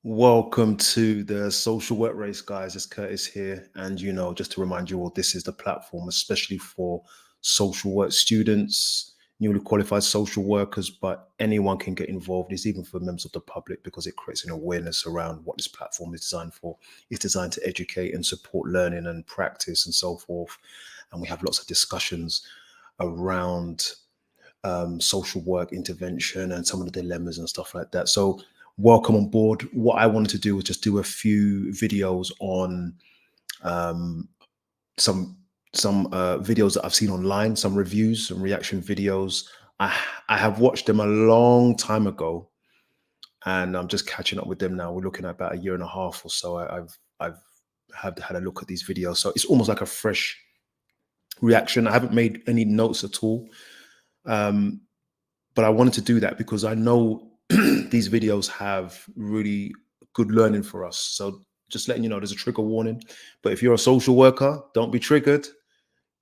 Welcome to the social work race, guys. It's Curtis here. And, just to remind you all, this is the platform, especially for social work students, newly qualified social workers, but anyone can get involved. It's even for members of the public because it creates an awareness around what this platform is designed for. It's designed to educate and support learning and practice and so forth. And we have lots of discussions around social work intervention and some of the dilemmas and stuff like that. So welcome on board. What I wanted to do was just do a few videos on um, some videos that I've seen online, some reviews, some reaction videos. I have watched them a long time ago, and I'm just catching up with them now. We're looking at about a year and a half or so. I've had a look at these videos, so it's almost like a fresh reaction. I haven't made any notes at all. But I wanted to do that because I know these videos have really good learning for us. So just letting you know, there's a trigger warning. But if you're a social worker, don't be triggered.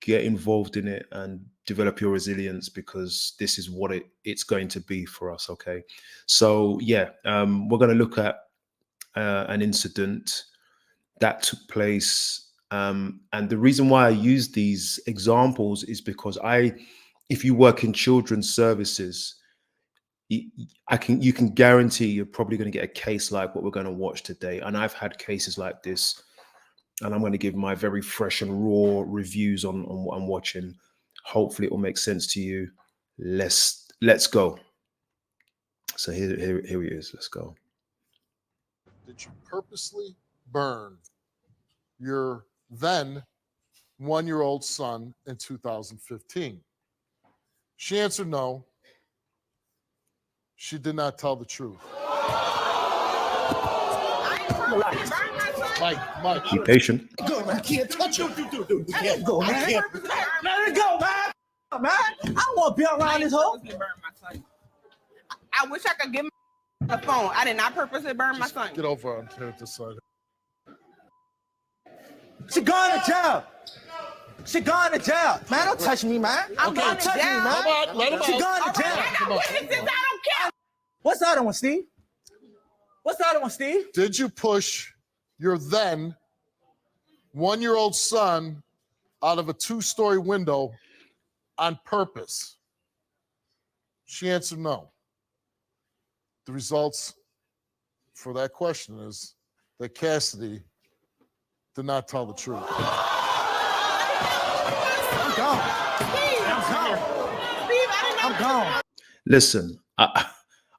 Get involved in it and develop your resilience because this is what it's going to be for us. Okay. So yeah, we're going to look at an incident that took place. And the reason why I use these examples is because if you work in children's services, you can guarantee you're probably going to get a case like what we're going to watch today. And I've had cases like this, and I'm going to give my very fresh and raw reviews on what I'm watching. Hopefully, it will make sense to you. Let's go. So here he is. Let's go. Did you purposely burn your then 1-year-old son in 2015? She answered no. She did not tell the truth. Mike. Be patient. Go, man. I can't touch you. Dude. You can't go, man. Let it go, man. Man, I don't want to be around this hole. I wish I could get the phone. I did not purposely burn my son. Get over on this side. She going to jail. She going to jail. Man, don't touch me, man. I'm going to jail. Come on, let him out. She going to jail. I got witnesses. I don't care. What's the other one, Steve? What's the other one, Steve? Did you push your then 1-year-old son out of a 2-story window on purpose? She answered no. The results for that question is that Cassidy did not tell the truth. I'm gone. I'm gone. Listen,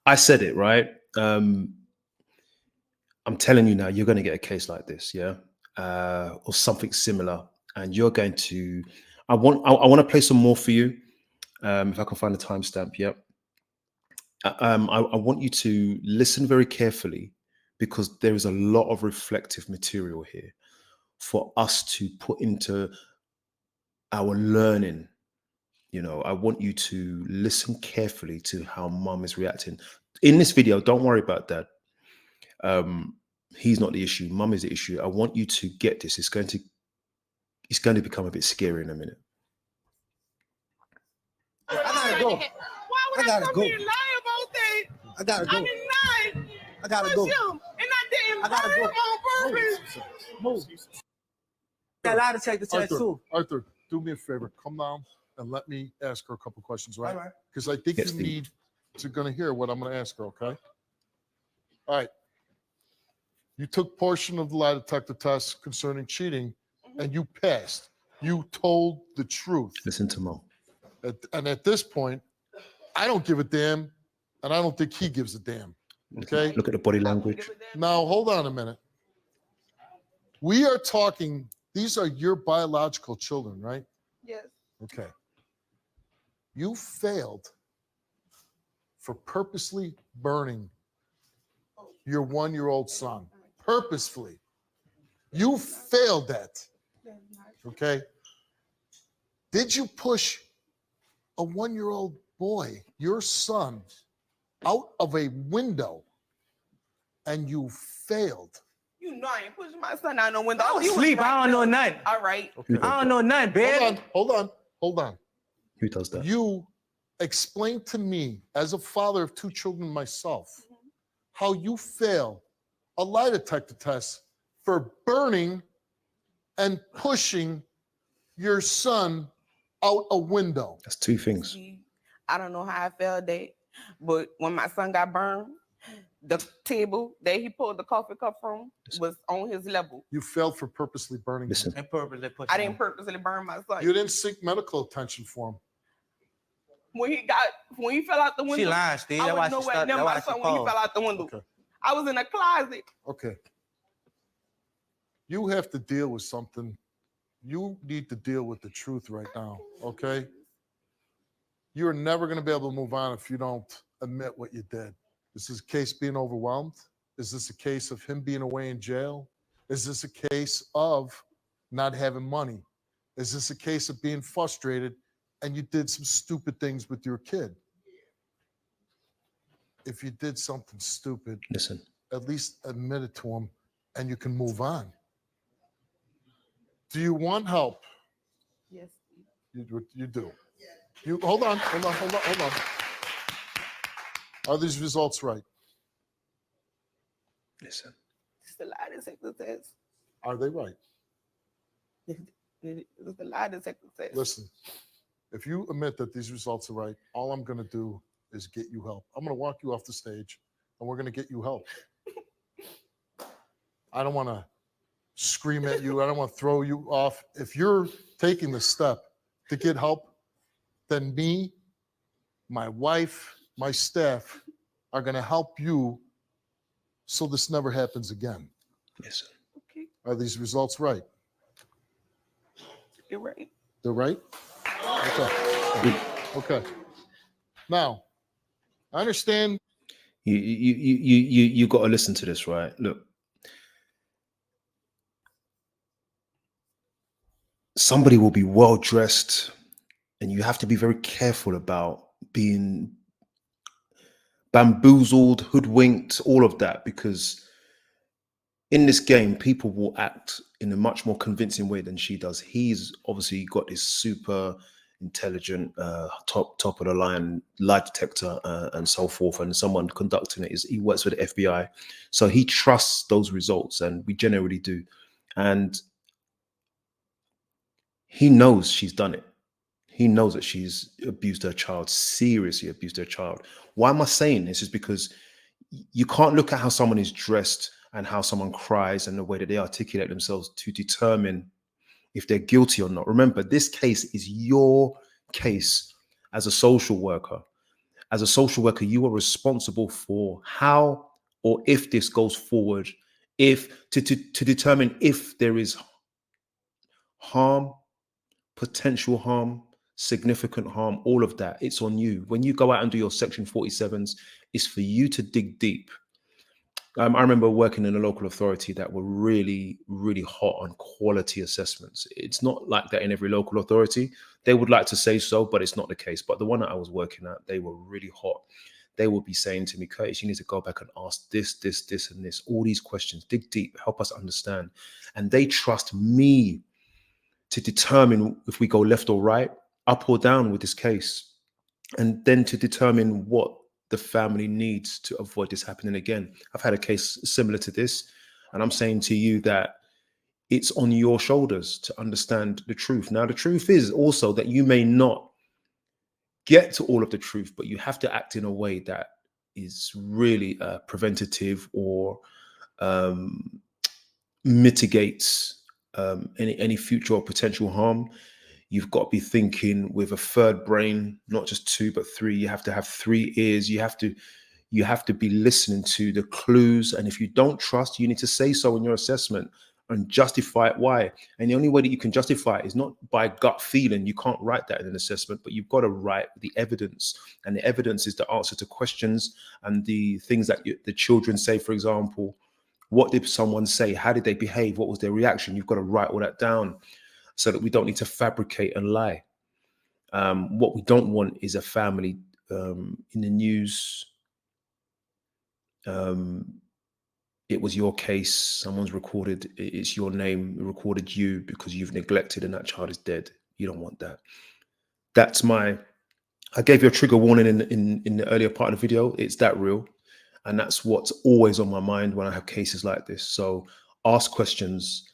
I said it right. I'm telling you now, you're going to get a case like this, yeah, or something similar, and you're going to. I want to play some more for you, if I can find the timestamp. Yep. I want you to listen very carefully because there is a lot of reflective material here for us to put into our learning. I want you to listen carefully to how mom is reacting in this video. Don't worry about that. He's not the issue. Mum is the issue. I want you to get this. It's going to become a bit scary in a minute. I gotta go. Why would I come here and lie about that? I gotta go. I didn't lie. I gotta It's go. you. And I didn't I gotta burn go. him on purpose. Move. I lie detector test too. Arthur, do me a favor. Come down and let me ask her a couple questions, right? All right. Because I think Yes, you Steve. need to going to hear what I'm going to ask her, okay? All right. You took portion of the lie detector test concerning cheating, and you passed. You told the truth. Listen to mom. And at this point, I don't give a damn, and I don't think he gives a damn. Okay? Look at the body language. Now, hold on a minute. We are talking, these are your biological children, right? Yes. Okay. You failed for purposely burning your 1-year-old son. Purposefully. You failed that. Okay. Did you push a 1-year-old boy, your son, out of a window and you failed? You know I ain't pushing my son out no window. I was You asleep. right I don't know there. nothing. All right. Okay. I don't know nothing, babe. Hold on. Who does that? You explain to me, as a father of 2 children myself, how you fail a lie detector test for burning and pushing your son out a window. That's two things. I don't know how I felt that, but when my son got burned, the table that he pulled the coffee cup from was on his level. You failed for purposely burning him. Listen, And purposely push I him. didn't purposely burn my son. You didn't seek medical attention for him. When he fell out the window, She lied, Steve. I That's why was she nowhere started. near That's my why she son when he paused. fell out the window. Okay. I was in a closet. Okay. You have to deal with something. You need to deal with the truth right now, okay? You're never going to be able to move on if you don't admit what you did. Is this a case being overwhelmed? Is this a case of him being away in jail? Is this a case of not having money? Is this a case of being frustrated and you did some stupid things with your kid? If you did something stupid, listen. at least admit it to him and you can move on. Do you want help? Yes. You do. You hold on. Are these results right? Listen. It's the lie detector test. Are they right? It's the lie detector test. Listen, if you admit that these results are right, all I'm going to do is get you help. I'm going to walk you off the stage and we're going to get you help. I don't want to scream at you. I don't want to throw you off. If you're taking the step to get help, then me, my wife, my staff are going to help you so this never happens again. Listen. Okay, Are these results right? you're right. They're right? Okay. Okay. Now, I understand. You got to listen to this, right? Look, somebody will be well dressed, and you have to be very careful about being bamboozled, hoodwinked, all of that, because in this game, people will act in a much more convincing way than she does. He's obviously got this super intelligent, top of the line lie detector and so forth, and someone conducting it he works for the FBI, so he trusts those results, and we generally do, and he knows she's done it. He knows that she's abused her child, seriously abused her child. Why am I saying this? Is because you can't look at how someone is dressed and how someone cries and the way that they articulate themselves to determine if they're guilty or not. Remember, this case is your case as a social worker. As a social worker, you are responsible for how or if this goes forward, if to determine if there is harm, potential harm, significant harm, all of that. It's on you. When you go out and do your Section 47s, it's for you to dig deep. I remember working in a local authority that were really, really hot on quality assessments. It's not like that in every local authority. They would like to say so, but it's not the case. But the one that I was working at, they were really hot. They would be saying to me, Curtis, you need to go back and ask this, and this, all these questions, dig deep, help us understand. And they trust me to determine if we go left or right, up or down with this case, and then to determine what the family needs to avoid this happening again. I've had a case similar to this, and I'm saying to you that it's on your shoulders to understand the truth. Now, the truth is also that you may not get to all of the truth, but you have to act in a way that is really preventative or mitigates any future or potential harm. You've got to be thinking with a third brain, not just two, but three. You have to have three ears. You have to be listening to the clues. And if you don't trust, you need to say so in your assessment and justify it why. And the only way that you can justify it is not by gut feeling. You can't write that in an assessment, but you've got to write the evidence. And the evidence is the answer to questions and the things that the children say, for example. What did someone say? How did they behave? What was their reaction? You've got to write all that down so that we don't need to fabricate and lie. What we don't want is a family in the news. It was your case. Someone's recorded. It's your name. It recorded you because you've neglected and that child is dead. You don't want that. I gave you a trigger warning in the earlier part of the video. It's that real. And that's what's always on my mind when I have cases like this. So ask questions,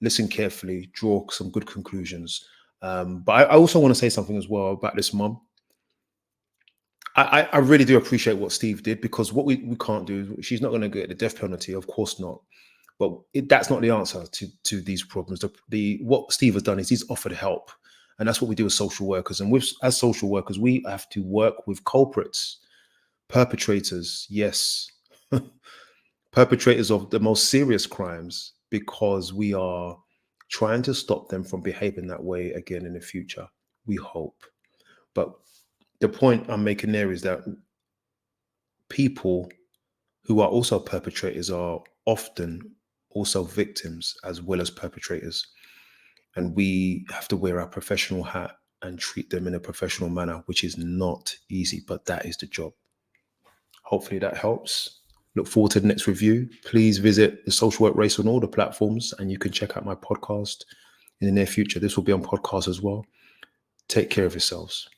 listen carefully, draw some good conclusions. But I also want to say something as well about this mum. I really do appreciate what Steve did, because what we can't do, she's not going to get the death penalty, of course not. But that's not the answer to these problems. What Steve has done is he's offered help. And that's what we do as social workers. And as social workers, we have to work with culprits, perpetrators, yes, perpetrators of the most serious crimes, because we are trying to stop them from behaving that way again in the future. We hope. But the point I'm making there is that people who are also perpetrators are often also victims as well as perpetrators. And we have to wear our professional hat and treat them in a professional manner, which is not easy, but that is the job. Hopefully that helps. Look forward to the next review. Please visit the Social Work Race on all the platforms, and you can check out my podcast in the near future. This will be on podcast as well. Take care of yourselves.